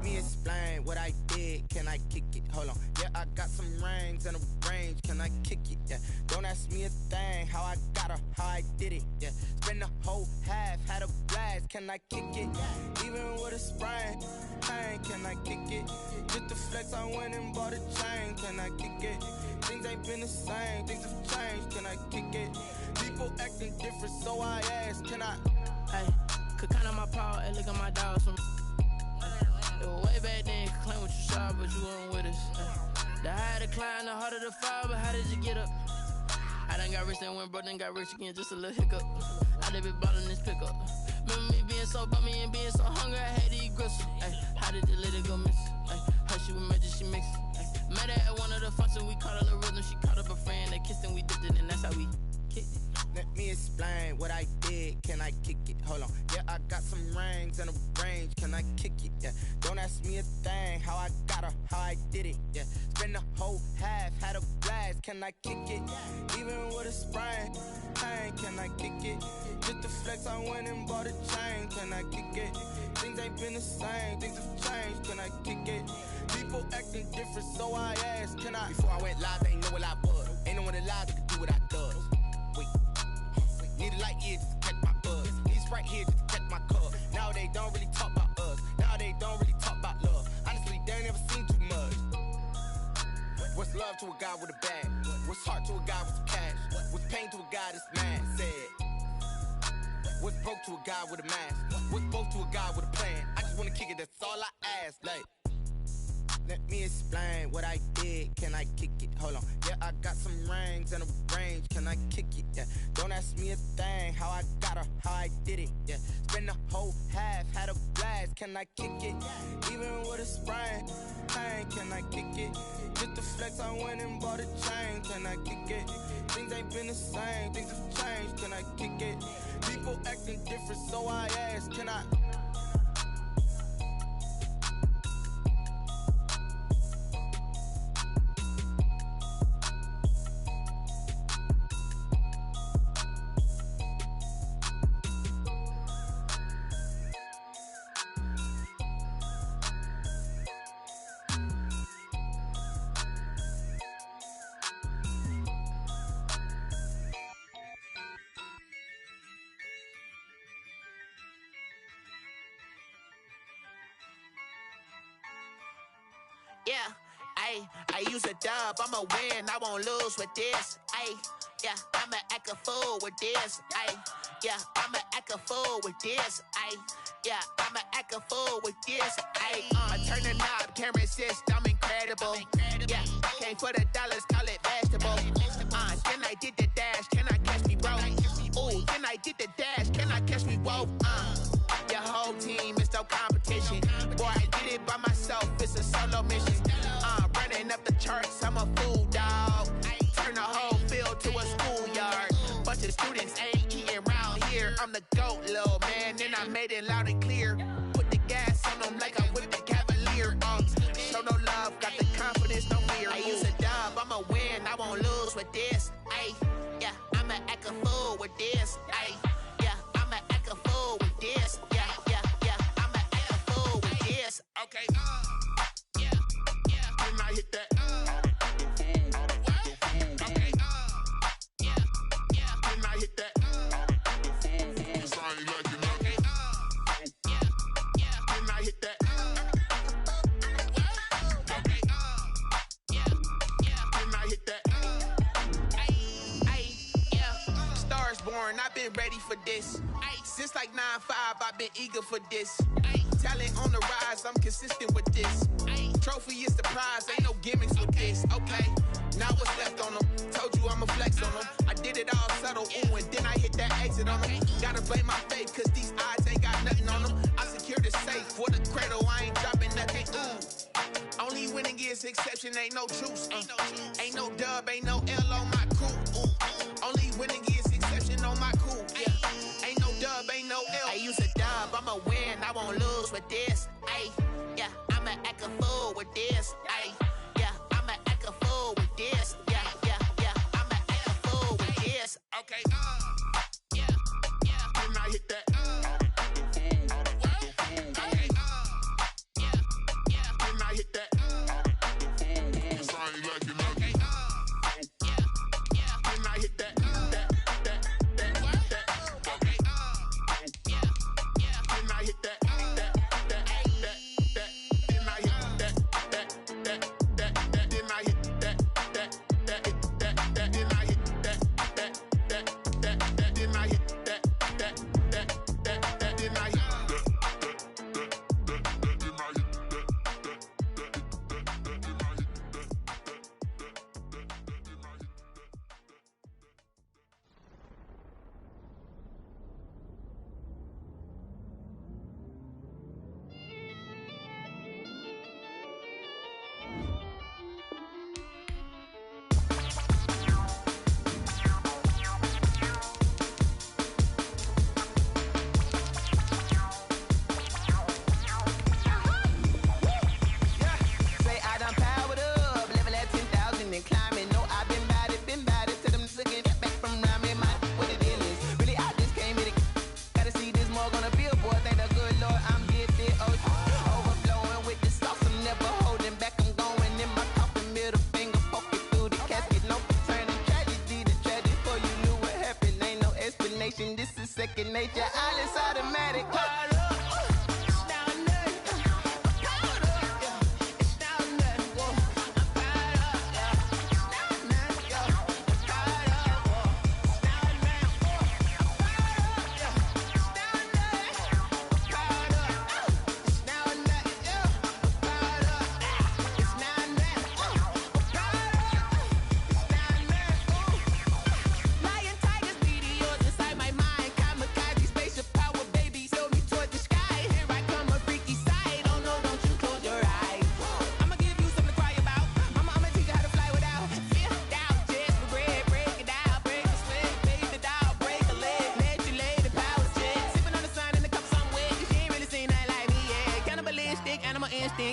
me explain what I did. Can I kick it? Hold on. Yeah, I got some rings and a range. Can I kick it? Yeah. Don't ask me a thing. How I got her, how I did it. Yeah. Spend the whole half, had a blast. Can I kick it? Even with a sprain, pain. Can I kick it? Just the flex, I went and bought a chain. Can I kick it? Things ain't been the same. Things have changed. Can I kick it? People acting different, so I ask. Can I? Hey, could count on my power and look at my dogs from. It was way back then, could claim what you saw, but you weren't with us. The higher the climb, the harder the fall, but how did you get up? I done got rich, then went broke, then got rich again, just a little hiccup. I done been ballin' this pickup. Remember me being so bummy and being so hungry, I had to eat gristle. Ay, how did the lady go miss? Ay, her she was magic, she mixed. Met her at one of the functions, we caught a little rhythm, she caught up a friend, they kissed and we dipped it, and that's how we kicked it. Let me explain what I did. Can I kick it? Hold on. Yeah, I got some rings and a range. Can I kick it? Yeah. Don't ask me a thing. How I got her, how I did it. Yeah. Spend the whole half, had a blast. Can I kick it? Even with a sprain, pain. Can I kick it? Just the flex, I went and bought a chain. Can I kick it? Things ain't been the same. Things have changed. Can I kick it? People acting different, so I ask. Can I? Before I went live, they ain't know what I was. Ain't no one alive that could do what I does. Wait. Need a light here just to catch my buzz. Need Sprite here just to catch my cup. Now they don't really talk about us. Now they don't really talk about love. Honestly, they ain't never seen too much. What's love to a guy with a bag? What's heart to a guy with some cash? What's pain to a guy that's mad? Said. What's broke to a guy with a mask? What's broke to a guy with a plan? I just wanna kick it, that's all I ask. Like, let me explain what I did. Can I kick it? Hold on. Yeah, I got some rings and a range. Can I kick it? Yeah. Don't ask me a thing. How I got her, how I did it. Yeah. Spend the whole half, had a blast. Can I kick it? Even with a sprain, pain. Can I kick it? Just the flex, I went and bought a chain. Can I kick it? Things ain't been the same. Things have changed. Can I kick it? People acting different, so I ask. Can I? Yeah, I use a dub, I'ma win, I won't lose with this. Yeah, I'ma act a fool with this. Yeah, I'ma act a fool with this. Yeah, I'ma act a fool with this. I turn the knob, camera assist, I'm incredible. Yeah, came for the dollars, call it vegetable. Then I did the dash, can I catch me, bro? Ooh, then I did the dash, can I catch me, whoa? Your whole team is no competition. Boy, I did it by myself, it's a solo mission. Running up the charts, I'm a fool, dog. Turn the whole field to a schoolyard. Bunch of students ain't eating round here. I'm the GOAT, little man, and I made it loud and clear. Put the gas on them like I'm with the Cavalier. Show no love, got the confidence, no fear. I use a dub, I'ma win, I won't lose with this. Yeah, I'ma act a fool with this. Yeah, I'ma act a fool with this. Yeah, I'ma act a fool with this. Okay, yeah, when I hit that. Okay, yeah, when I hit that. Cause I ain't like it. Okay, yeah, when I hit that. Okay, yeah, when I hit that. Yeah, stars born, I've been ready for this. Since like 9-5, I've been eager for this. Talent on the rise, I'm consistent with this. Trophy is the prize, ain't no gimmicks with this. Okay, now what's left on them? Told you I'ma flex on them. I did it all subtle, ooh, and then I hit that exit on them. Gotta blame my faith, cause these odds ain't got nothing on them. I secured the safe for the cradle, I ain't dropping nothing, ooh. Only winning is exception, ain't no truce. Ain't no dub, ain't no L on my crew. Ooh. Only winning is exception on my crew. Yeah, ain't no dub, ain't no L. I use a dub, I'ma win, I won't lose with this. Yeah, I'ma act a fool with this. Yeah, I'ma act a fool with this. Yeah, I'ma act a fool with this. Okay, yeah, when I hit that. Okay, yeah, nature, all is automatic.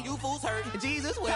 You fools hurt. Jesus will.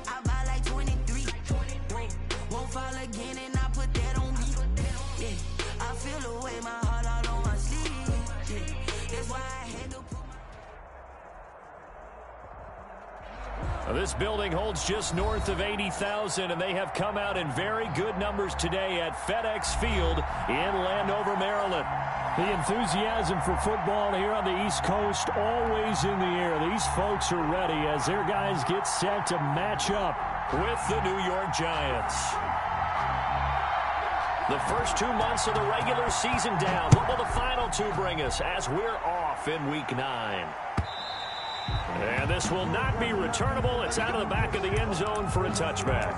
I buy like 23. Won't fall again and I put that on me. Yeah, I feel away my heart all on my sleeve. Yeah, that's why I had to put This building holds just north of 80,000, and they have come out in very good numbers today at FedEx Field in Landover, Maryland. The enthusiasm for football here on the East Coast always in the air. These folks are ready as their guys get set to match up with the New York Giants. The first 2 months of the regular season down. What will the final two bring us as we're off in Week 9? And this will not be returnable. It's out of the back of the end zone for a touchback.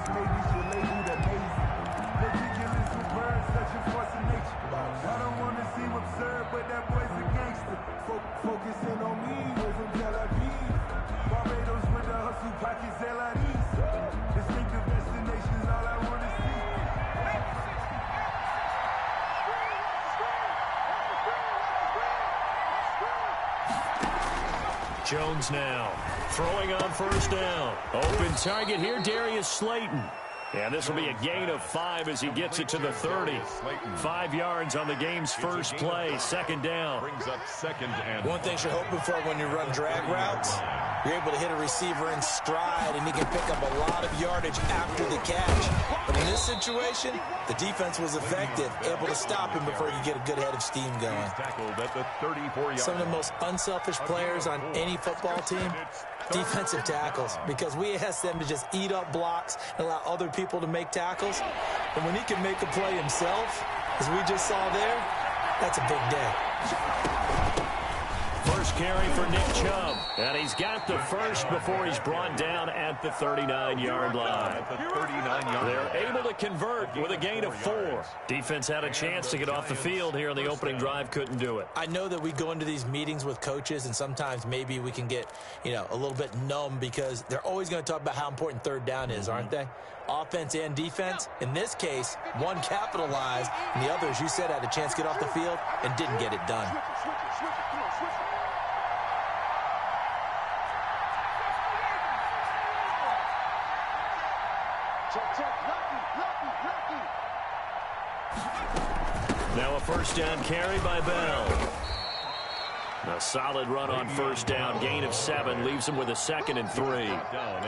Jones now throwing on first down. Open target here, Darius Slayton. And this will be a gain of 5 as he gets it to the 30. 5 yards on the game's first play. Second down. Brings up second and one thing you're hoping for when you run drag routes, you're able to hit a receiver in stride, and he can pick up a lot of yardage after the catch. But in this situation, the defense was effective, able to stop him before you get a good head of steam going. Tackled at the 34-yard. Some of the most unselfish players on any football team, defensive tackles, because we ask them to just eat up blocks and allow other people to make tackles. And when he can make a play himself, as we just saw there, that's a big day. First carry for Nick Chubb. And he's got the first before he's brought down at the 39-yard line. They're able to convert with a gain of 4. Defense had a chance to get off the field here in the opening drive, couldn't do it. I know that we go into these meetings with coaches, and sometimes maybe we can get, a little bit numb because they're always going to talk about how important third down is, aren't they? Offense and defense. In this case, one capitalized, and the other, as you said, had a chance to get off the field and didn't get it done. Now a first down carry by Bell. A solid run on first down. Gain of 7 leaves him with a 2nd and 3.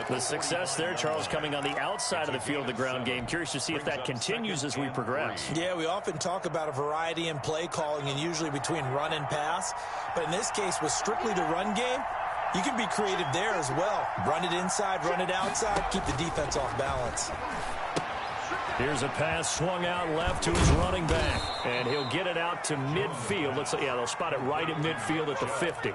The success there, Charles, coming on the outside of the field of the ground game. Curious to see if that continues as we progress. Yeah, we often talk about a variety in play calling and usually between run and pass. But in this case, with strictly the run game, you can be creative there as well. Run it inside, run it outside, keep the defense off balance. Here's a pass swung out left to his running back. And he'll get it out to midfield. They'll spot it right at midfield at the 50.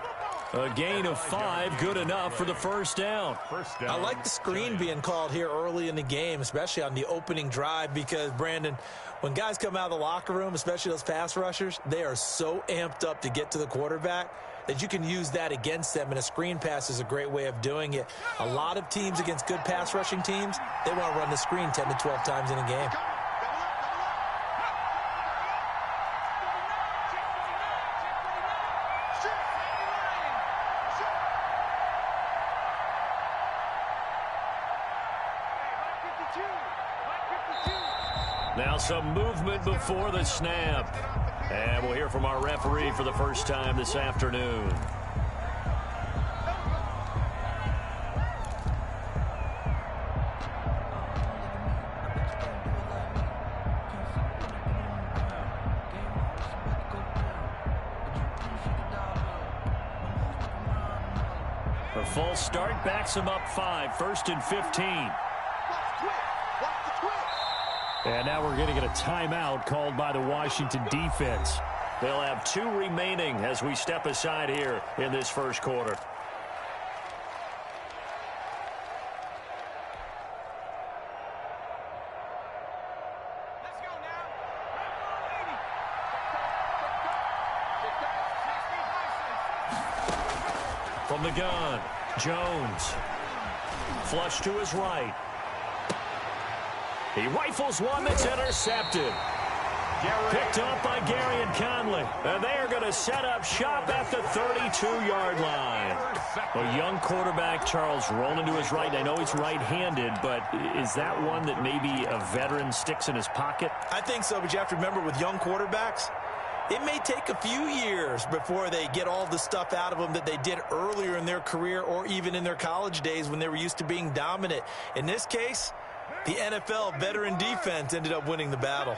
A gain of 5, good enough for the first down. I like the screen being called here early in the game, especially on the opening drive, because, Brandon, when guys come out of the locker room, especially those pass rushers, they are so amped up to get to the quarterback that you can use that against them, and a screen pass is a great way of doing it. A lot of teams against good pass rushing teams, they want to run the screen 10 to 12 times in a game. Now some movement before the snap. And we'll hear from our referee for the first time this afternoon. A false start backs him up 5, 1st and 15. And now we're going to get a timeout called by the Washington defense. They'll have 2 remaining as we step aside here in this first quarter. Let's go now. From the gun, Jones. Flush to his right. He rifles one that's intercepted. Picked up by Gary and Conley. And they are going to set up shop at the 32-yard line. A young quarterback, Charles, rolling to his right. I know he's right-handed, but is that one that maybe a veteran sticks in his pocket? I think so, but you have to remember with young quarterbacks, it may take a few years before they get all the stuff out of them that they did earlier in their career or even in their college days when they were used to being dominant. In this case, the NFL veteran defense ended up winning the battle.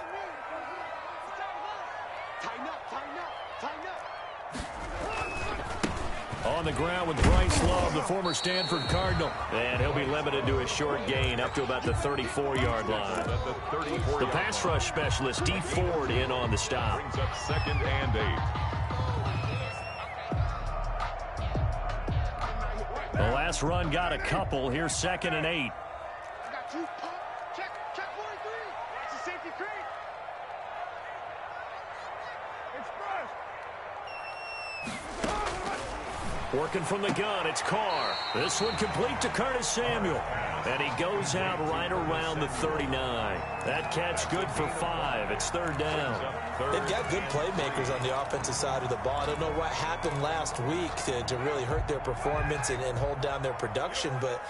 On the ground with Bryce Love, the former Stanford Cardinal. And he'll be limited to a short gain up to about the 34-yard line. The pass rush specialist, D. Ford, in on the stop. Brings up 2nd and 8. The last run got a couple. Here's 2nd and 8. Check 4 and 3. That's a safety creek. Working from the gun, it's Carr. This one complete to Curtis Samuel. And he goes out right around the 39. That catch good for 5. It's 3rd down. They've got good playmakers on the offensive side of the ball. I don't know what happened last week to really hurt their performance and hold down their production, but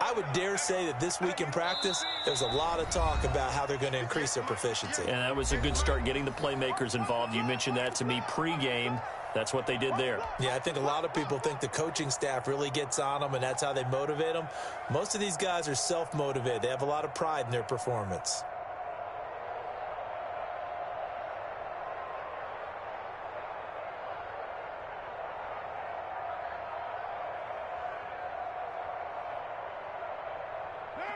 I would dare say that this week in practice, there's a lot of talk about how they're going to increase their proficiency. And that was a good start, getting the playmakers involved. You mentioned that to me pregame. That's what they did there. Yeah, I think a lot of people think the coaching staff really gets on them, and that's how they motivate them. Most of these guys are self-motivated. They have a lot of pride in their performance.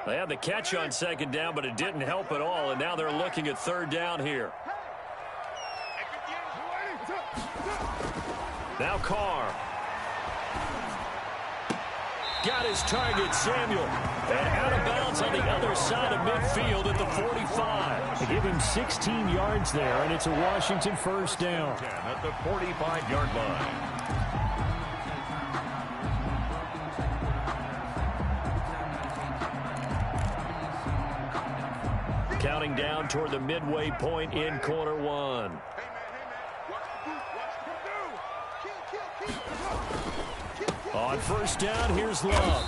They had the catch on 2nd down, but it didn't help at all, and now they're looking at 3rd down here. Now Carr. Got his target, Samuel. And out of bounds on the other side of midfield at the 45. They give him 16 yards there, and it's a Washington first down. At the 45-yard line. Counting down toward the midway point in quarter 1. On first down, here's Love.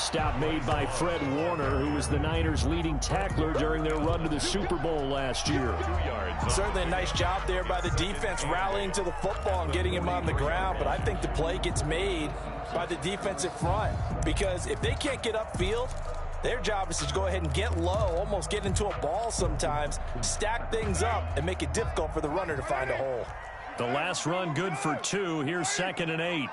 Stop made by Fred Warner, who was the Niners' leading tackler during their run to the Super Bowl last year. Certainly a nice job there by the defense rallying to the football and getting him on the ground, but I think the play gets made by the defensive front, because if they can't get upfield, their job is to go ahead and get low, almost get into a ball sometimes, stack things up, and make it difficult for the runner to find a hole. The last run good for 2. Here's 2nd and 8.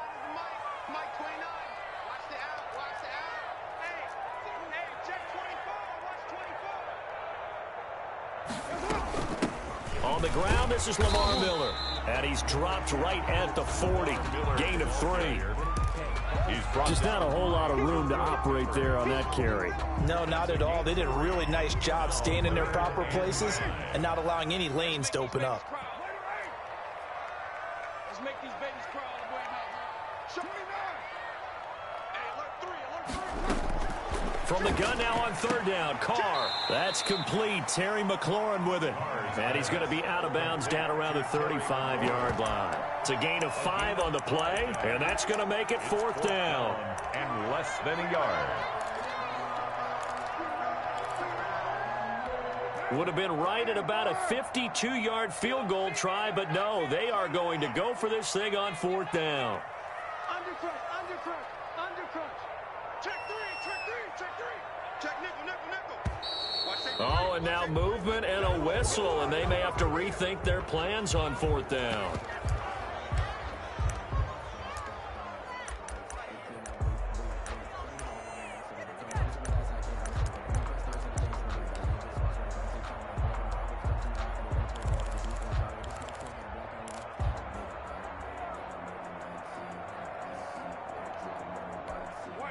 On the ground, this is Lamar Miller. And he's dropped right at the 40. Gain of 3. Just not a whole lot of room to operate there on that carry. No, not at all. They did a really nice job staying in their proper places and not allowing any lanes to open up. Let's make these babies cry all the way now. Show me now. Hey, alert 3. From the gun now on 3rd down, Carr. That's complete. Terry McLaurin with it. And he's going to be out of bounds down around the 35-yard line. It's a gain of 5 on the play, and that's going to make it 4th down. And less than a yard. Would have been right at about a 52-yard field goal try, but no, they are going to go for this thing on 4th down. Oh, and now movement and a whistle, and they may have to rethink their plans on 4th down.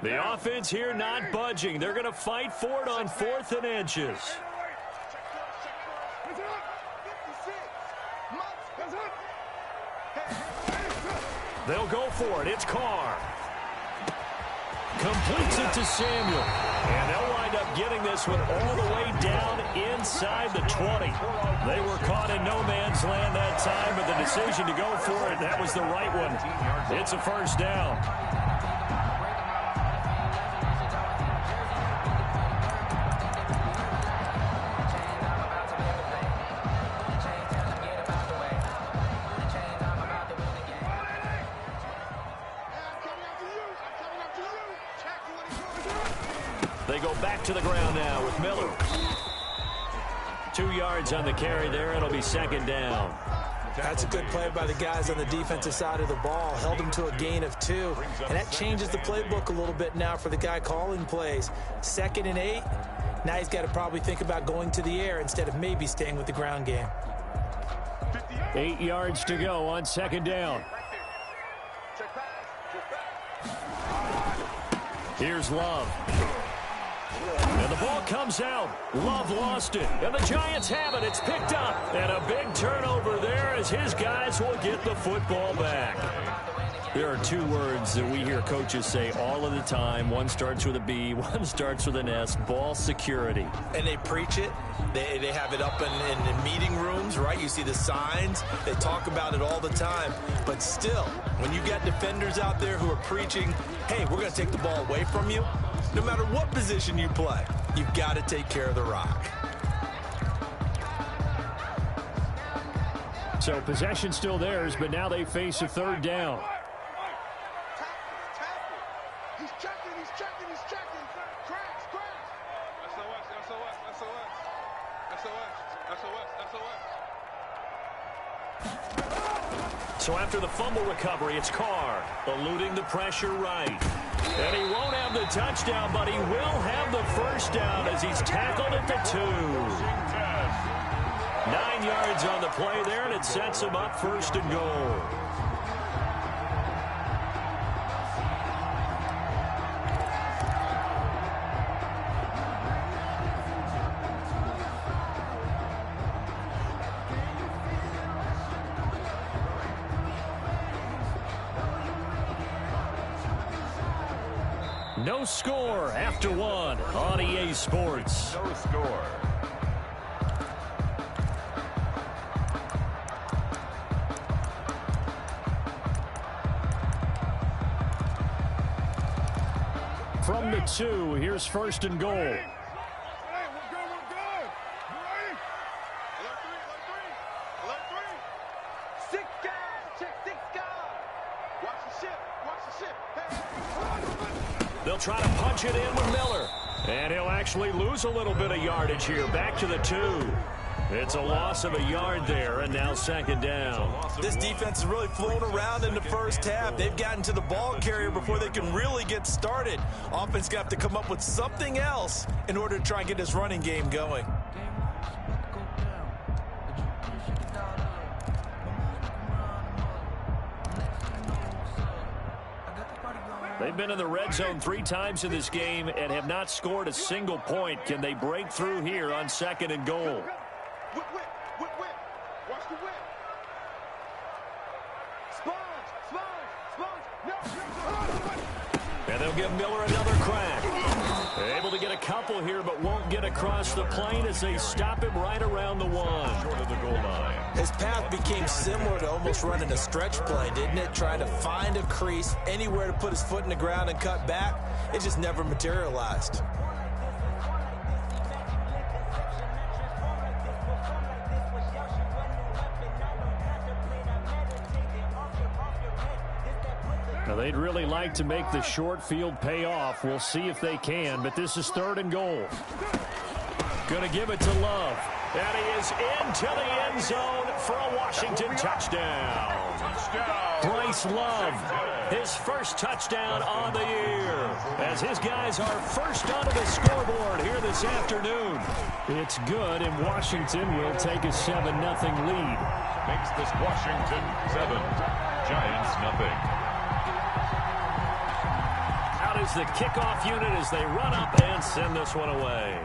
The offense here not budging. They're going to fight for it on 4th and inches. They'll go for it. It's Carr. Completes it to Samuel. And they'll wind up getting this one all the way down inside the 20. They were caught in no man's land that time, but the decision to go for it, that was the right one. It's a 1st down. They go back to the ground now with Miller. 2 yards on the carry there. It'll be 2nd down. That's a good play by the guys on the defensive side of the ball. Held them to a gain of 2. And that changes the playbook a little bit now for the guy calling plays. 2nd and 8. Now he's got to probably think about going to the air instead of maybe staying with the ground game. 8 yards to go on 2nd down. Here's Love. And the ball comes out. Love lost it. And the Giants have it. It's picked up. And a big turnover there as his guys will get the football back. There are 2 words that we hear coaches say all of the time. One starts with a B, one starts with an S. Ball security. And they preach it. They have it up in meeting rooms, right? You see the signs. They talk about it all the time. But still, when you got defenders out there who are preaching, hey, we're going to take the ball away from you, no matter what position you play, you've got to take care of the rock. So possession still theirs, but now they face a 3rd down. He's checking. Cracks. SOS. So after the fumble recovery, it's Carr eluding the pressure right. And he won't have the touchdown, but he will have the 1st down as he's tackled at the 2. 9 yards on the play there, and it sets him up 1st and goal. No score after 1 on EA Sports. No score. from the 2. Here's first and goal. Hey, we're good, we're good. You ready? Alert three. 6 guys, check 6 guys. Watch the ship. Hey. They'll try to punch it in with Miller. And he'll actually lose a little bit of yardage here. Back to the 2. It's a loss of a yard there, and now second down. This defense is really flown around in the first half. They've gotten to the ball carrier before they can really get started. Offense got to come up with something else in order to try and get this running game going. They've been in the red zone 3 times in this game and have not scored a single point. Can they break through here on second and goal? Whip. Watch the whip. Sponge. And they'll give Miller another crack. Able to get a couple here, but won't get across the plane as they stop him right around the 1. Short of the goal line. His path became similar to almost running a stretch play, didn't it? Trying to find a crease, anywhere to put his foot in the ground and cut back. It just never materialized. Now, they'd really like to make the short field pay off. We'll see if they can, but this is third and goal. Going to give it to Love. And he is into the end zone for a Washington touchdown. Bryce Love, his first touchdown on the year, as his guys are first onto the scoreboard here this afternoon. It's good, and Washington will take a 7-0 lead. Makes this Washington 7, Giants 0. Out is the kickoff unit as they run up and send this one away.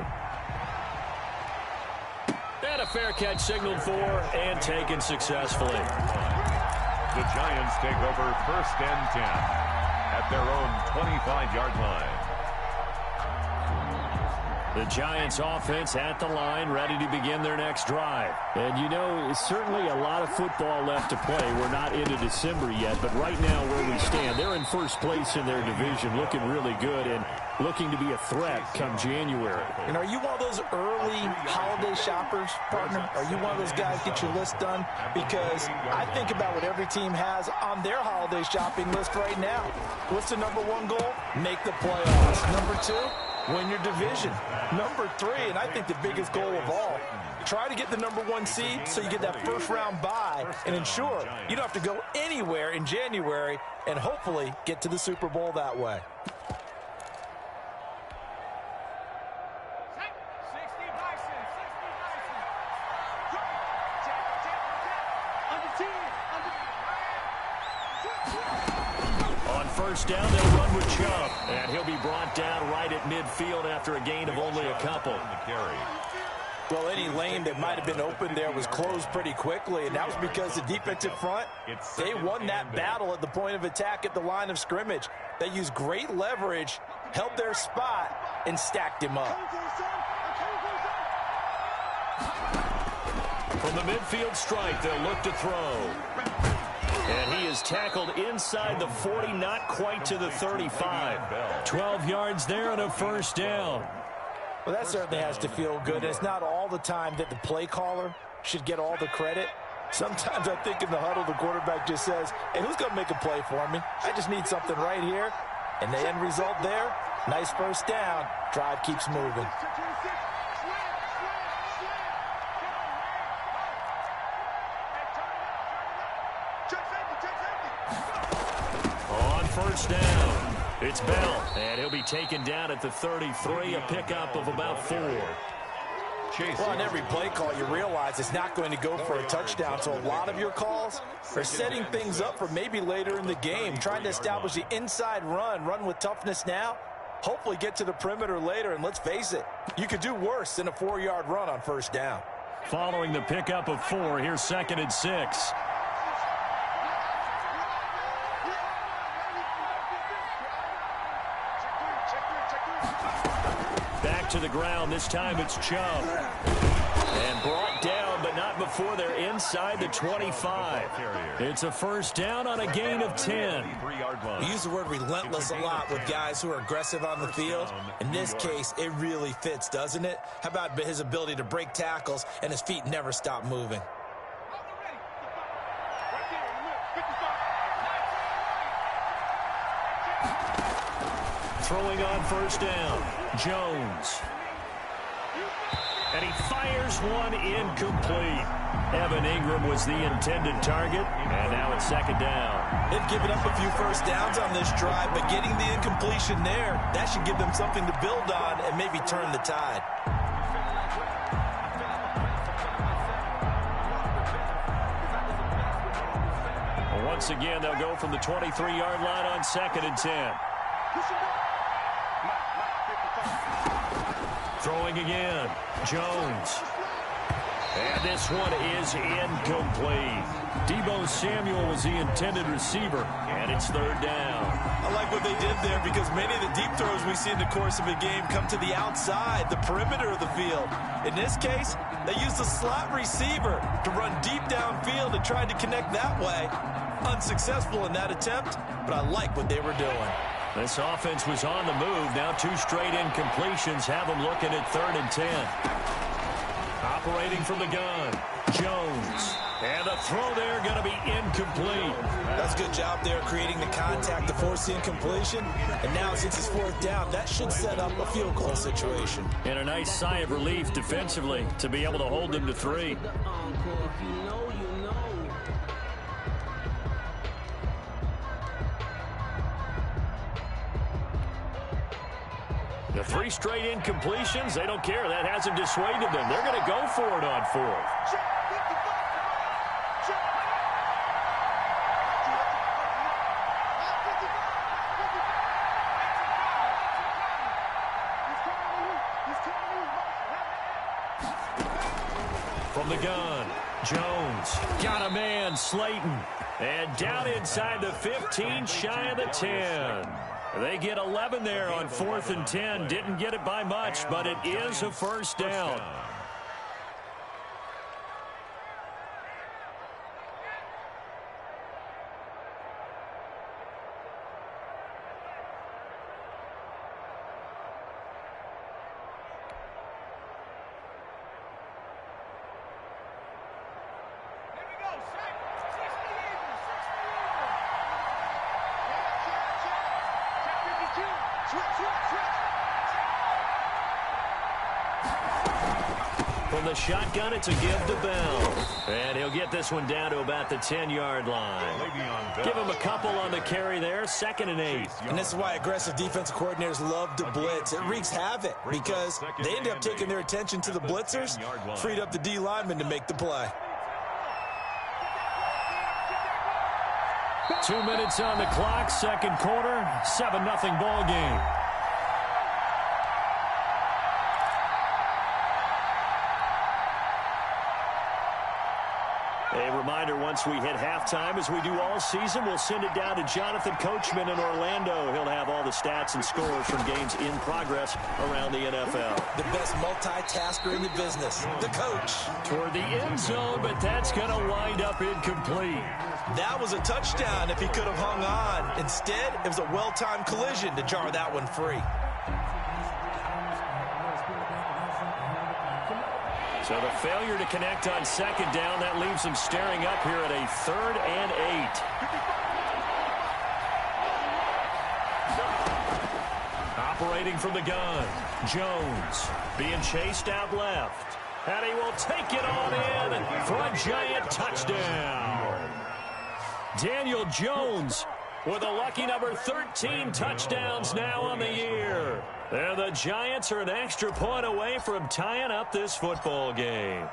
And a fair catch signaled for and taken successfully. The Giants take over first and 10 at their own 25-yard line. The Giants offense at the line, ready to begin their next drive. And you know, it's certainly a lot of football left to play. We're not into December yet, but right now where we stand, they're in first place in their division, looking really good and looking to be a threat come January. And are you one of those early holiday shoppers, partner? Are you one of those guys get your list done? Because I think about what every team has on their holiday shopping list right now. What's the number 1 goal? Make the playoffs. Number 2? Win your division. Number 3, and I think the biggest goal of all, try to get the number 1 seed so you get that first round bye and ensure you don't have to go anywhere in January and hopefully get to the Super Bowl that way. First down, they'll run with Chubb. And he'll be brought down right at midfield after a gain of only a couple. Well, any lane that might have been open there was closed pretty quickly, and that was because the defensive front, they won that battle at the point of attack at the line of scrimmage. They used great leverage, held their spot, and stacked him up. From the midfield strike, they'll look to throw. And he is tackled inside the 40, not quite to the 35. 12 yards there and a first down. Well, that certainly has to feel good. It's not all the time that the play caller should get all the credit. Sometimes I think in the huddle, the quarterback just says, hey, who's going to make a play for me? I just need something right here. And the end result there, nice first down. Drive keeps moving. On first down, it's Bell, and he'll be taken down at the 33, a pickup of about 4. Well, on every play call, you realize it's not going to go for a touchdown, so a lot of your calls are setting things up for maybe later in the game, trying to establish the inside run with toughness now, hopefully get to the perimeter later, and let's face it, you could do worse than a 4-yard run on first down. Following the pickup of 4, here's 2nd and 6. Back to the ground. This time it's Chubb. And brought down but not before they're inside the 25. It's a first down on a gain of 10. We use the word relentless a lot with guys who are aggressive on the field. In this case, it really fits, doesn't it? How about his ability to break tackles and his feet never stop moving? Throwing on first down, Jones. And he fires one incomplete. Evan Ingram was the intended target, and now it's second down. They've given up a few first downs on this drive, but getting the incompletion there, that should give them something to build on and maybe turn the tide. Once again, they'll go from the 23-yard line on 2nd and 10. Throwing again, Jones. And this one is incomplete. Deebo Samuel was the intended receiver, and it's third down. I like what they did there because many of the deep throws we see in the course of a game come to the outside, the perimeter of the field. In this case, they used the slot receiver to run deep downfield and tried to connect that way. Unsuccessful in that attempt, but I like what they were doing. This offense was on the move. Now 2 straight incompletions have them looking at 3rd and 10. Operating from the gun, Jones. And the throw there going to be incomplete. That's a good job there creating the contact to force the incompletion. And now since it's 4th down, that should set up a field goal situation. And a nice sigh of relief defensively to be able to hold them to 3. The 3 straight incompletions, they don't care. That hasn't dissuaded them. They're going to go for it on 4th. From the gun, Jones got a man, Slayton. And down inside the 15, shy of the 10. They get 11 there on 4th and 10. Didn't get it by much, but it is a first down. From the shotgun, it's a give to Bell. And he'll get this one down to about the 10-yard line. Give him a couple on the carry there, 2nd and 8. And this is why aggressive defensive coordinators love to blitz. It wreaks havoc because they end up taking their attention to the blitzers, freed up the D lineman to make the play. 2 minutes on the clock, 2nd quarter, 7-0 ball game. A reminder, once we hit halftime, as we do all season, we'll send it down to Jonathan Coachman in Orlando. He'll have all the stats and scores from games in progress around the NFL. The best multitasker in the business, the coach. Toward the end zone, but that's going to wind up incomplete. That was a touchdown if he could have hung on. Instead, it was a well-timed collision to jar that one free. So the failure to connect on 2nd down, that leaves them staring up here at a 3rd and 8. Operating from the gun, Jones being chased out left. And he will take it on in for a giant touchdown. Daniel Jones with a lucky number 13 touchdowns now on the year. And the Giants are an extra point away from tying up this football game.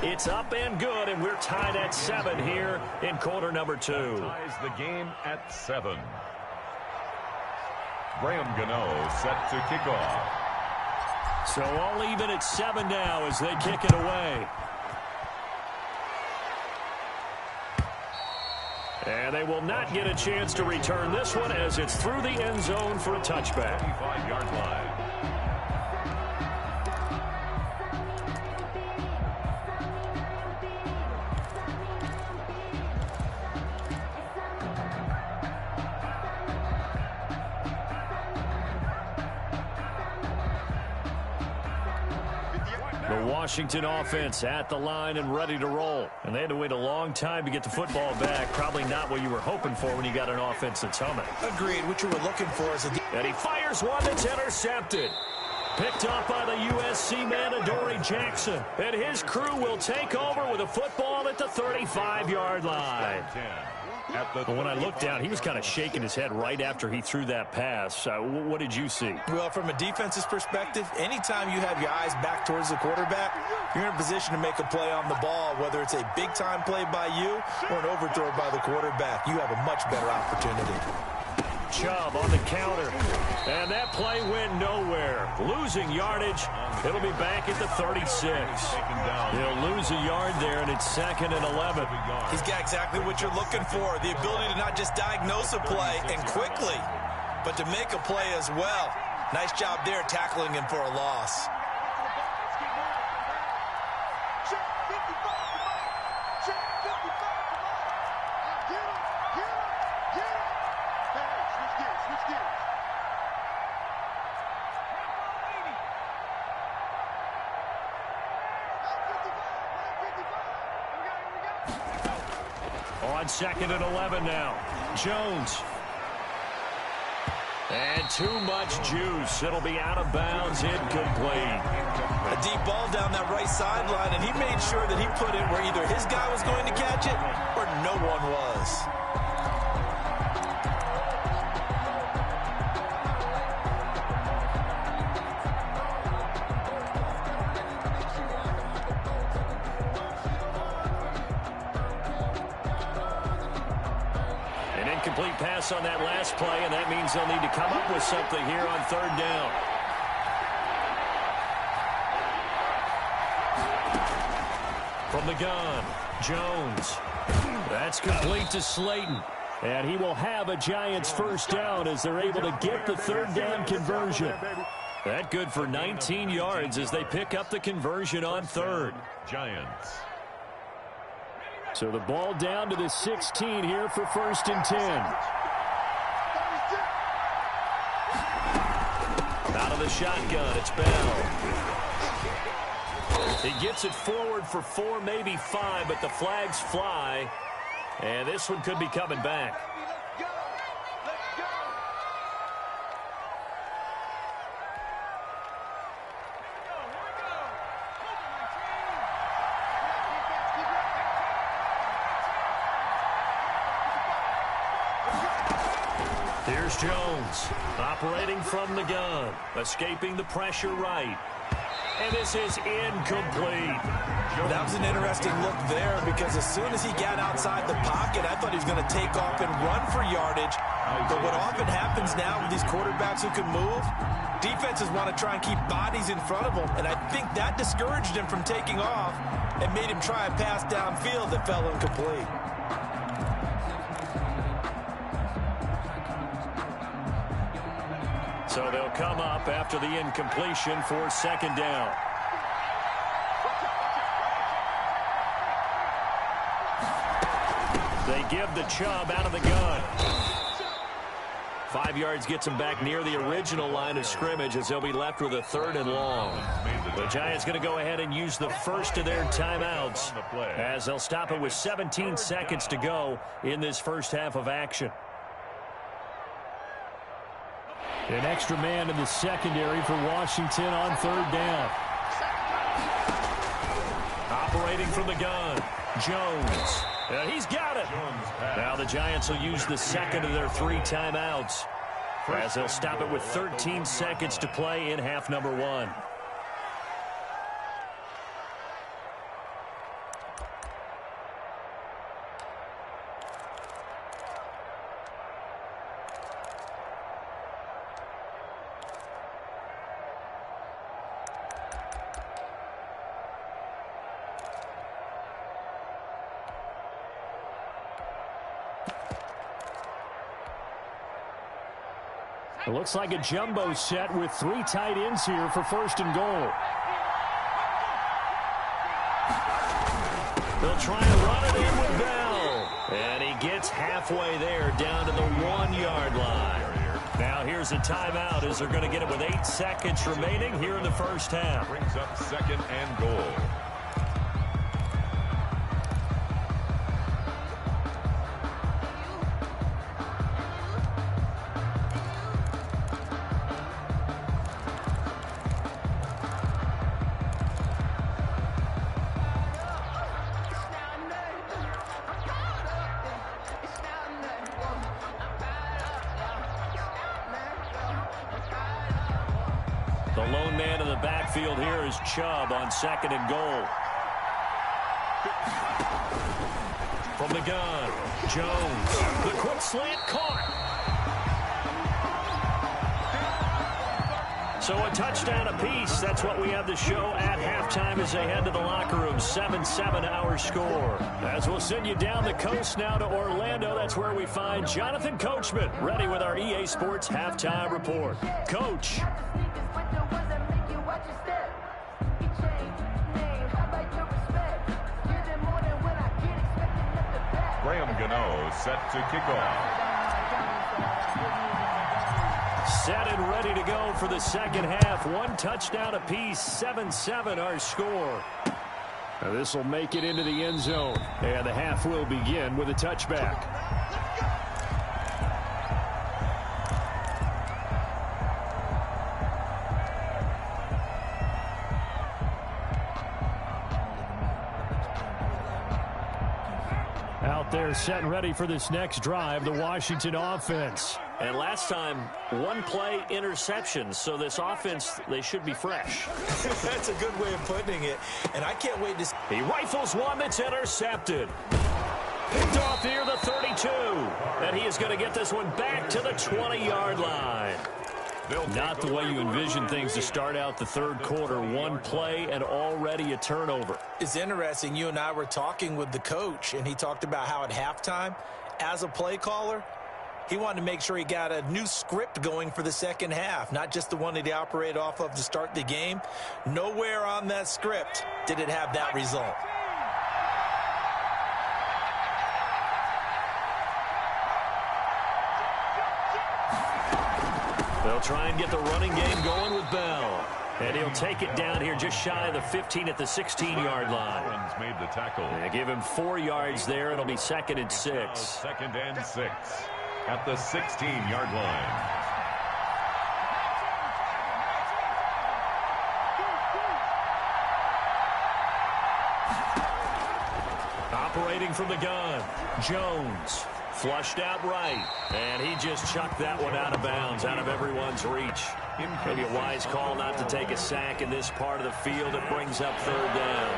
It's up and good, and we're tied at 7 here in quarter number 2. Ties the game at 7. Graham Gano set to kick off. So all even at 7 now as they kick it away. And they will not get a chance to return this one as it's through the end zone for a touchback. 25-yard line. The Washington offense at the line and ready to roll. And they had to wait a long time to get the football back. Probably not what you were hoping for when you got an offense that's humming. Agreed. What you were looking for is and he fires one that's intercepted. Picked up by the USC man, Adoree Jackson. And his crew will take over with a football at the 35-yard line. But when I looked down, he was kind of shaking his head right after he threw that pass. What did you see? Well, from a defense's perspective, anytime you have your eyes back towards the quarterback, you're in a position to make a play on the ball, whether it's a big-time play by you or an overthrow by the quarterback. You have a much better opportunity. Chubb on the counter. And that play went nowhere. Losing yardage. It'll be back at the 36. He'll lose a yard there, and it's 2nd and 11. He's got exactly what you're looking for, the ability to not just diagnose a play and quickly, but to make a play as well. Nice job there tackling him for a loss. On 2nd and 11 now. Jones. And too much juice. It'll be out of bounds, incomplete. A deep ball down that right sideline, and he made sure that he put it where either his guy was going to catch it or no one was. Incomplete pass on that last play, and that means they'll need to come up with something here on 3rd down. From the gun, Jones. That's complete to Slayton. And he will have a Giants 1st down as they're able to get the 3rd down conversion. That good for 19 yards as they pick up the conversion on 3rd. Giants. So the ball down to the 16 here for 1st and 10. Out of the shotgun, it's Bell. He gets it forward for 4, maybe 5, but the flags fly. And this one could be coming back. Here's Jones, operating from the gun, escaping the pressure right. And this is incomplete. That was an interesting look there because as soon as he got outside the pocket, I thought he was going to take off and run for yardage. But what often happens now with these quarterbacks who can move, defenses want to try and keep bodies in front of them. And I think that discouraged him from taking off and made him try a pass downfield that fell incomplete. So they'll come up after the incompletion for 2nd down. They give the Chubb out of the gun. 5 yards gets them back near the original line of scrimmage as they'll be left with a 3rd and long. The Giants going to go ahead and use the first of their timeouts as they'll stop it with 17 seconds to go in this first half of action. An extra man in the secondary for Washington on 3rd down. Operating from the gun, Jones. He's got it. Now the Giants will use the 2nd of their 3 timeouts as they'll stop it with 13 seconds to play in half number 1. It looks like a jumbo set with 3 tight ends here for 1st and goal. They'll try and run it in with Bell. And he gets halfway there down to the 1-yard line. Now here's a timeout as they're going to get it with 8 seconds remaining here in the first half. Brings up 2nd and goal. The lone man in the backfield here is Chubb on 2nd and goal. From the gun, Jones. The quick slant caught. So a touchdown apiece. That's what we have to show at halftime as they head to the locker room. 7-7 our score. As we'll send you down the coast now to Orlando. That's where we find Jonathan Coachman ready with our EA Sports halftime report. Coach. Graham Gano set to kick off. Set and ready to go for the second half. 1 touchdown apiece. 7-7 our score. Now this will make it into the end zone. And the half will begin with a touchback. Out there set and ready for this next drive, the Washington offense. And last time, 1 play interception. So this offense, they should be fresh. That's a good way of putting it. And I can't wait to see. He rifles one that's intercepted. Picked off near the 32. And he is going to get this one back to the 20-yard line. Not the way you envision things to start out the third quarter. 1 play and already a turnover. It's interesting. You and I were talking with the coach, and he talked about how at halftime, as a play caller, he wanted to make sure he got a new script going for the second half, not just the one that he operated off of to start the game. Nowhere on that script did it have that result. They'll try and get the running game going with Bell. And he'll take it down here just shy of the 15 at the 16-yard line. Made the tackle. They give him 4 yards there. It'll be 2nd and 6. 2nd and 6 at the 16-yard line. Operating from the gun, Jones. Flushed out right, and he just chucked that one out of bounds, out of everyone's reach. Maybe a wise call not to take a sack in this part of the field. It brings up 3rd down.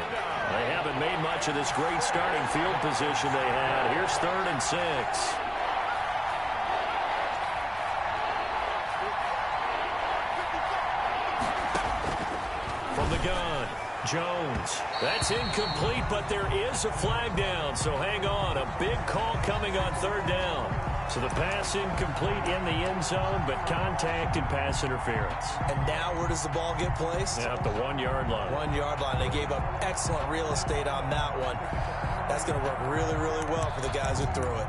They haven't made much of this great starting field position they had. Here's 3rd and 6. From the gun, Jones. That's incomplete, but there is a flag down, so hang on. A big call coming on 3rd down. So the pass incomplete in the end zone, but contact and pass interference. And now where does the ball get placed? Yeah, at the 1-yard line. 1-yard line. They gave up excellent real estate on that one. That's going to work really, really well for the guys who threw it.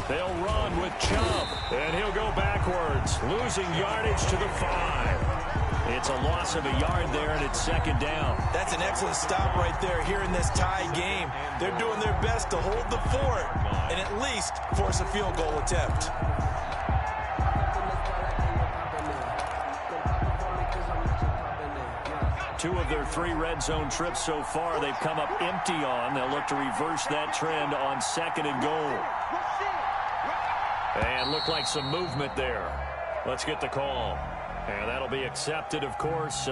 They'll run with Chubb, and he'll go backwards, losing yardage to the 5. It's a loss of a yard there, and it's 2nd down. That's an excellent stop right there here in this tie game. They're doing their best to hold the fort and at least force a field goal attempt. Two of their 3 red zone trips so far, they've come up empty on. They'll look to reverse that trend on 2nd and goal. And look like some movement there. Let's get the call. And that'll be accepted, of course.